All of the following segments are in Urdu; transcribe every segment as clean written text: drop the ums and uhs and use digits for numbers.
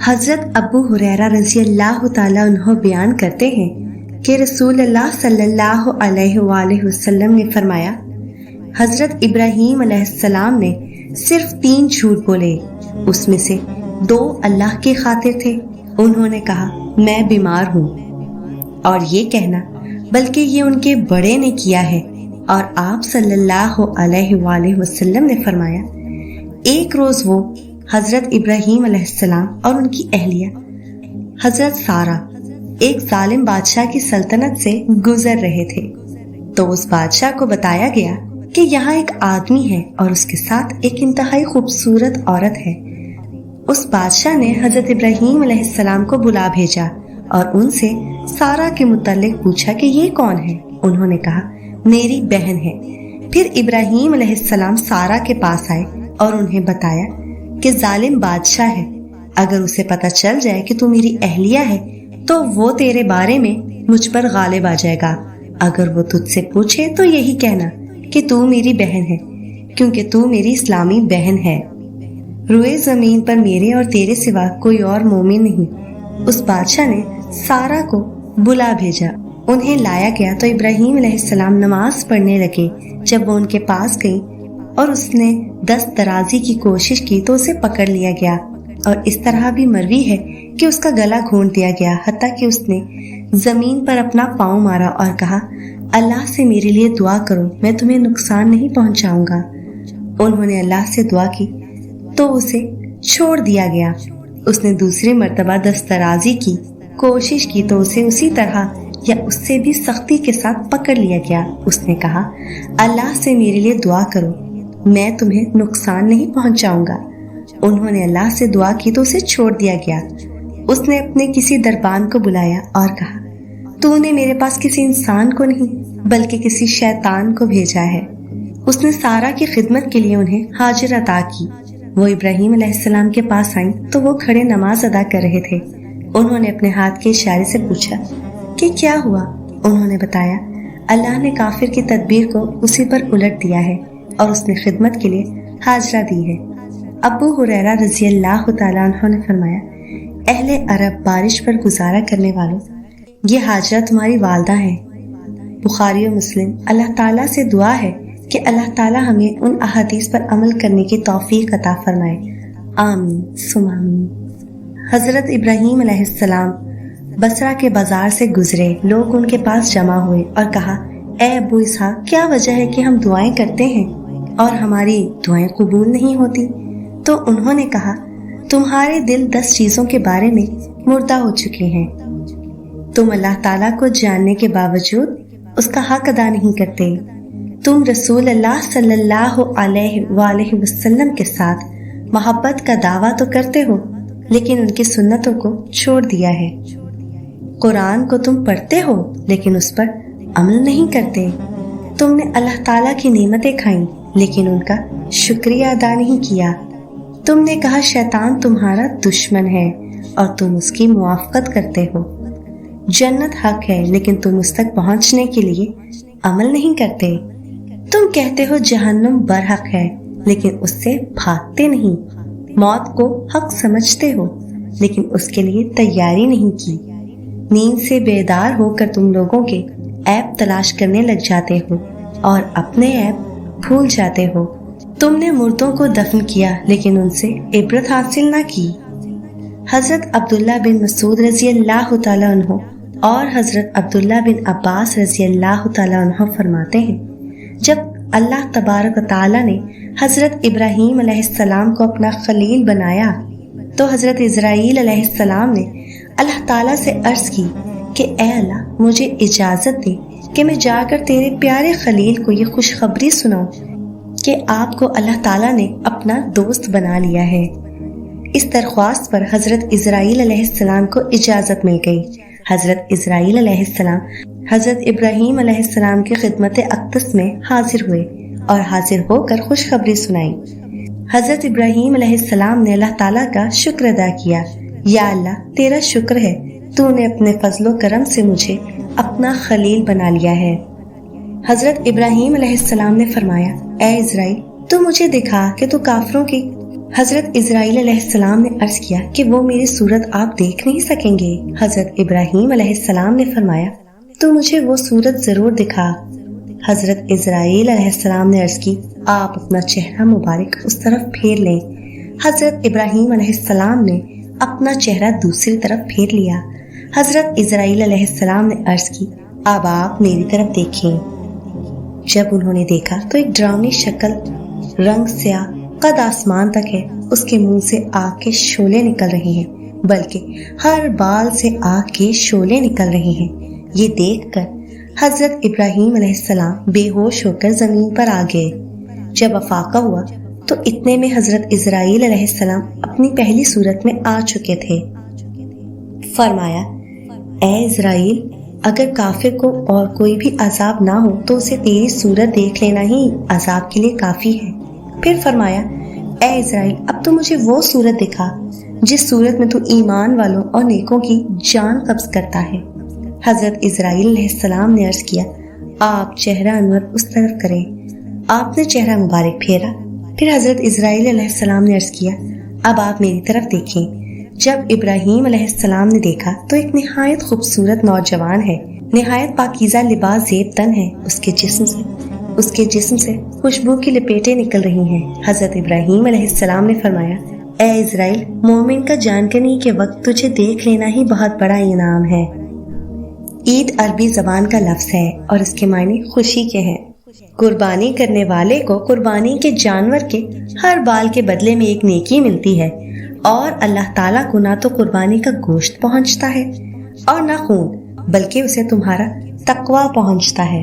حضرت ابو ہریرہ رضی اللہ تعالیٰ عنہ بیان کرتے ہیں کہ رسول اللہ صلی اللہ علیہ وآلہ وسلم نے فرمایا، حضرت ابراہیم علیہ السلام نے صرف 3 جھوٹ بولے، اس میں سے 2 اللہ کی خاطر تھے۔ انہوں نے کہا میں بیمار ہوں، اور یہ کہنا بلکہ یہ ان کے بڑے نے کیا ہے، اور آپ صلی اللہ علیہ وآلہ وسلم نے فرمایا، ایک روز وہ حضرت ابراہیم علیہ السلام اور ان کی اہلیہ حضرت سارہ ایک ظالم بادشاہ کی سلطنت سے گزر رہے تھے، تو اس بادشاہ کو بتایا گیا کہ یہاں ایک آدمی ہے اور اس کے ساتھ ایک انتہائی خوبصورت عورت ہے۔ اس بادشاہ نے حضرت ابراہیم علیہ السلام کو بلا بھیجا اور ان سے سارہ کے متعلق پوچھا کہ یہ کون ہے۔ انہوں نے کہا میری بہن ہے۔ پھر ابراہیم علیہ السلام سارہ کے پاس آئے اور انہیں بتایا کہ ظالم بادشاہ ہے، اگر اسے پتہ چل جائے کہ تو میری اہلیہ ہے تو وہ تیرے بارے میں مجھ پر غالب آ جائے گا، اگر وہ تجھ سے پوچھے تو یہی کہنا کہ تو میری بہن ہے، کیونکہ تو میری اسلامی بہن ہے، روئے زمین پر میرے اور تیرے سوا کوئی اور مومن نہیں۔ اس بادشاہ نے سارہ کو بلا بھیجا، انہیں لایا گیا تو ابراہیم علیہ السلام نماز پڑھنے لگے۔ جب وہ ان کے پاس گئی اور اس نے دست درازی کی کوشش کی تو اسے پکڑ لیا گیا، اور اس طرح بھی مروی ہے کہ اس کا گلا گھونٹ دیا گیا، حتیٰ کہ اس نے زمین پر اپنا پاؤں مارا اور کہا اللہ سے میرے لیے دعا کرو، میں تمہیں نقصان نہیں پہنچاؤں گا۔ انہوں نے اللہ سے دعا کی تو اسے چھوڑ دیا گیا۔ اس نے دوسری مرتبہ دست درازی کی کوشش کی تو اسے اسی طرح یا اس سے بھی سختی کے ساتھ پکڑ لیا گیا۔ اس نے کہا اللہ سے میرے لیے دعا کرو، میں تمہیں نقصان نہیں پہنچاؤں گا۔ انہوں نے اللہ سے دعا کی تو اسے چھوڑ دیا گیا۔ اس نے اپنے کسی دربان کو بلایا اور کہا تو نے میرے پاس کسی انسان کو نہیں بلکہ کسی شیطان کو بھیجا ہے۔ اس نے سارہ کی خدمت کے لیے انہیں حاجر عطا کی۔ وہ ابراہیم علیہ السلام کے پاس آئیں تو وہ کھڑے نماز ادا کر رہے تھے۔ انہوں نے اپنے ہاتھ کے اشارے سے پوچھا کہ کیا ہوا؟ انہوں نے بتایا اللہ نے کافر کی تدبیر کو اسی پر الٹ دیا ہے اور اس نے خدمت کے لیے حاجرہ دی ہے۔ ابو ہریرہ رضی اللہ تعالیٰ عنہ نے فرمایا، اہل عرب بارش پر گزارا کرنے والوں، یہ حاجرہ تمہاری والدہ ہیں۔ بخاری و مسلم۔ اللہ تعالیٰ سے دعا ہے کہ اللہ تعالیٰ ہمیں ان احادیث پر عمل کرنے کی توفیق عطا فرمائے، آمین ثم آمین۔ حضرت ابراہیم علیہ السلام بصرہ کے بازار سے گزرے، لوگ ان کے پاس جمع ہوئے اور کہا اے ابو اسحاق، کیا وجہ ہے کہ ہم دعائیں کرتے ہیں اور ہماری دعائیں قبول نہیں ہوتی؟ تو انہوں نے کہا تمہارے دل 10 چیزوں کے بارے میں مردہ ہو چکے ہیں، تم اللہ تعالیٰ کو جاننے کے باوجود اس کا حق ادا نہیں کرتے، تم رسول اللہ صلی اللہ علیہ وآلہ وسلم کے ساتھ محبت کا دعویٰ تو کرتے ہو لیکن ان کی سنتوں کو چھوڑ دیا ہے، قرآن کو تم پڑھتے ہو لیکن اس پر عمل نہیں کرتے، تم نے اللہ تعالیٰ کی نعمتیں کھائیں لیکن ان کا شکریہ ادا نہیں کیا، تم نے کہا شیطان تمہارا دشمن ہے اور تم اس کی موافقت کرتے ہو، جنت حق ہے لیکن تم اس تک پہنچنے کے لیے عمل نہیں کرتے، تم کہتے ہو جہنم برحق ہے لیکن اس سے بھاگتے نہیں، موت کو حق سمجھتے ہو لیکن اس کے لیے تیاری نہیں کی، نیند سے بیدار ہو کر تم لوگوں کے عیب تلاش کرنے لگ جاتے ہو اور اپنے عیب بھول جاتے ہو، تم نے مردوں کو دفن کیا لیکن ان سے عبرت حاصل نہ کی۔ حضرت عبداللہ بن مسعود رضی اللہ تعالیٰ عنہ اور حضرت عبداللہ بن عباس رضی اللہ تعالیٰ عنہ فرماتے ہیں، جب اللہ تبارک و تعالیٰ نے حضرت ابراہیم علیہ السلام کو اپنا خلیل بنایا تو حضرت اسرائیل علیہ السلام نے اللہ تعالیٰ سے عرض کی کہ اے اللہ مجھے اجازت دے کہ میں جا کر تیرے پیارے خلیل کو یہ خوشخبری سناؤں کہ آپ کو اللہ تعالیٰ نے اپنا دوست بنا لیا ہے۔ اس درخواست پر حضرت اسرائیل علیہ السلام کو اجازت مل گئی۔ حضرت اسرائیل علیہ السلام حضرت ابراہیم علیہ السلام کی خدمت اقدس میں حاضر ہوئے اور حاضر ہو کر خوشخبری سنائی۔ حضرت ابراہیم علیہ السلام نے اللہ تعالیٰ کا شکر ادا کیا یا اللہ تیرا شکر ہے تو نے اپنے فضل و کرم سے مجھے اپنا خلیل بنا لیا ہے۔ حضرت ابراہیم علیہ السلام نے فرمایا اے اسرائیل تو مجھے دکھا کہ تو کافروں کی۔ حضرت اسرائیل علیہ السلام نے عرض کیا کہ وہ میری صورت آپ دیکھ نہیں سکیں گے۔ حضرت ابراہیم علیہ السلام نے فرمایا تو مجھے وہ صورت ضرور دکھا۔ حضرت اسرائیل علیہ السلام نے عرض کی آپ اپنا چہرہ مبارک اس طرف پھیر لیں۔ حضرت ابراہیم علیہ السلام نے اپنا چہرہ دوسری طرف پھیر لیا۔ حضرت اسرائیل علیہ السلام نے عرض کی اب آپ میری طرف دیکھیں۔ جب انہوں نے دیکھا تو ایک ڈراؤنی شکل، رنگ سیاہ، قد آسمان تک ہے، اس کے منہ سے آگ کے شعلے نکل رہے ہیں، بلکہ ہر بال سے آگ کے شعلے نکل رہے ہیں۔ یہ دیکھ کر حضرت ابراہیم علیہ السلام بے ہوش ہو کر زمین پر آ گئے۔ جب افاقہ ہوا تو اتنے میں حضرت اسرائیل علیہ السلام اپنی پہلی صورت میں آ چکے تھے۔ فرمایا اے اسرائیل اگر کافر کو اور کوئی بھی عذاب نہ ہو تو اسے تیری صورت دیکھ لینا ہی عذاب کے لیے کافی ہے۔ پھر فرمایا اے اسرائیل اب تو مجھے وہ صورت دکھا جس صورت میں تو ایمان والوں اور نیکوں کی جان قبض کرتا ہے۔ حضرت اسرائیل علیہ السلام نے عرض کیا آپ چہرہ انور اس طرف کریں۔ آپ نے چہرہ مبارک پھیرا۔ پھر حضرت اسرائیل علیہ السلام نے عرض کیا اب آپ میری طرف دیکھیں۔ جب ابراہیم علیہ السلام نے دیکھا تو ایک نہایت خوبصورت نوجوان ہے، نہایت پاکیزہ لباس زیب تن ہے، اس کے جسم سے خوشبو کی لپیٹیں نکل رہی ہیں۔ حضرت ابراہیم علیہ السلام نے فرمایا اے اسرائیل مومن کا جان کنی کے وقت تجھے دیکھ لینا ہی بہت بڑا انعام ہے۔ عید عربی زبان کا لفظ ہے اور اس کے معنی خوشی کے ہیں۔ قربانی کرنے والے کو قربانی کے جانور کے ہر بال کے بدلے میں ایک نیکی ملتی ہے، اور اللہ تعالیٰ کو نہ تو قربانی کا گوشت پہنچتا ہے اور نہ خون، بلکہ اسے تمہارا تقویٰ پہنچتا ہے۔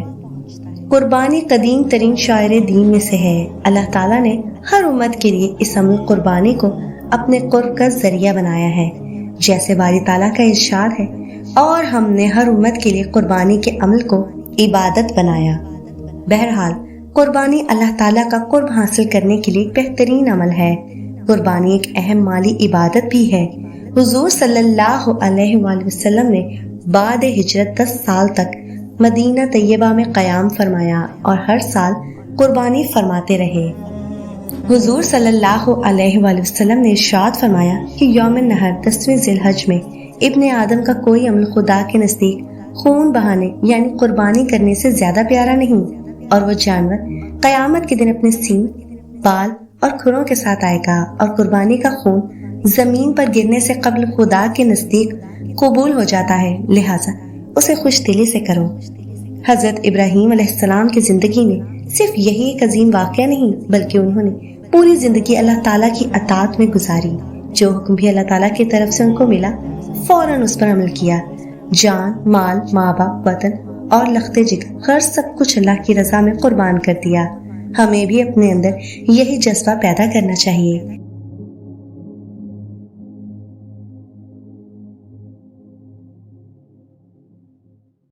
قربانی قدیم ترین شاعر دین میں سے ہے۔ اللہ تعالیٰ نے ہر امت کے لیے اس عمل قربانی کو اپنے قرب کا ذریعہ بنایا ہے، جیسے باری تعالیٰ کا ارشاد ہے اور ہم نے ہر امت کے لیے قربانی کے عمل کو عبادت بنایا۔ بہرحال قربانی اللہ تعالیٰ کا قرب حاصل کرنے کے لیے بہترین عمل ہے۔ قربانی ایک اہم مالی عبادت بھی ہے۔ حضور صلی اللہ علیہ وآلہ وسلم نے بعد ہجرت 10 سال تک مدینہ طیبہ میں قیام فرمایا اور ہر سال قربانی فرماتے رہے۔ حضور صلی اللہ علیہ وآلہ وسلم نے ارشاد فرمایا کہ یوم نحر 10ویں ذی الحج میں ابن آدم کا کوئی عمل خدا کے نزدیک خون بہانے یعنی قربانی کرنے سے زیادہ پیارا نہیں، اور وہ جانور قیامت کے دن اپنے سینگ، بال اور کھروں کے ساتھ آئے گا، اور قربانی کا خون زمین پر گرنے سے قبل خدا کے نزدیک قبول ہو جاتا ہے، لہٰذا اسے خوش دلی سے کرو۔ حضرت ابراہیم علیہ السلام کی زندگی میں صرف یہی ایک عظیم واقعہ نہیں، بلکہ انہوں نے پوری زندگی اللہ تعالیٰ کی اطاعت میں گزاری۔ جو حکم بھی اللہ تعالیٰ کی طرف سے ان کو ملا فوراً اس پر عمل کیا۔ جان، مال، ماں باپ، وطن اور لخت جگر خرچ سب کچھ اللہ کی رضا میں قربان کر دیا۔ ہمیں بھی اپنے اندر یہی جذبہ پیدا کرنا چاہیے۔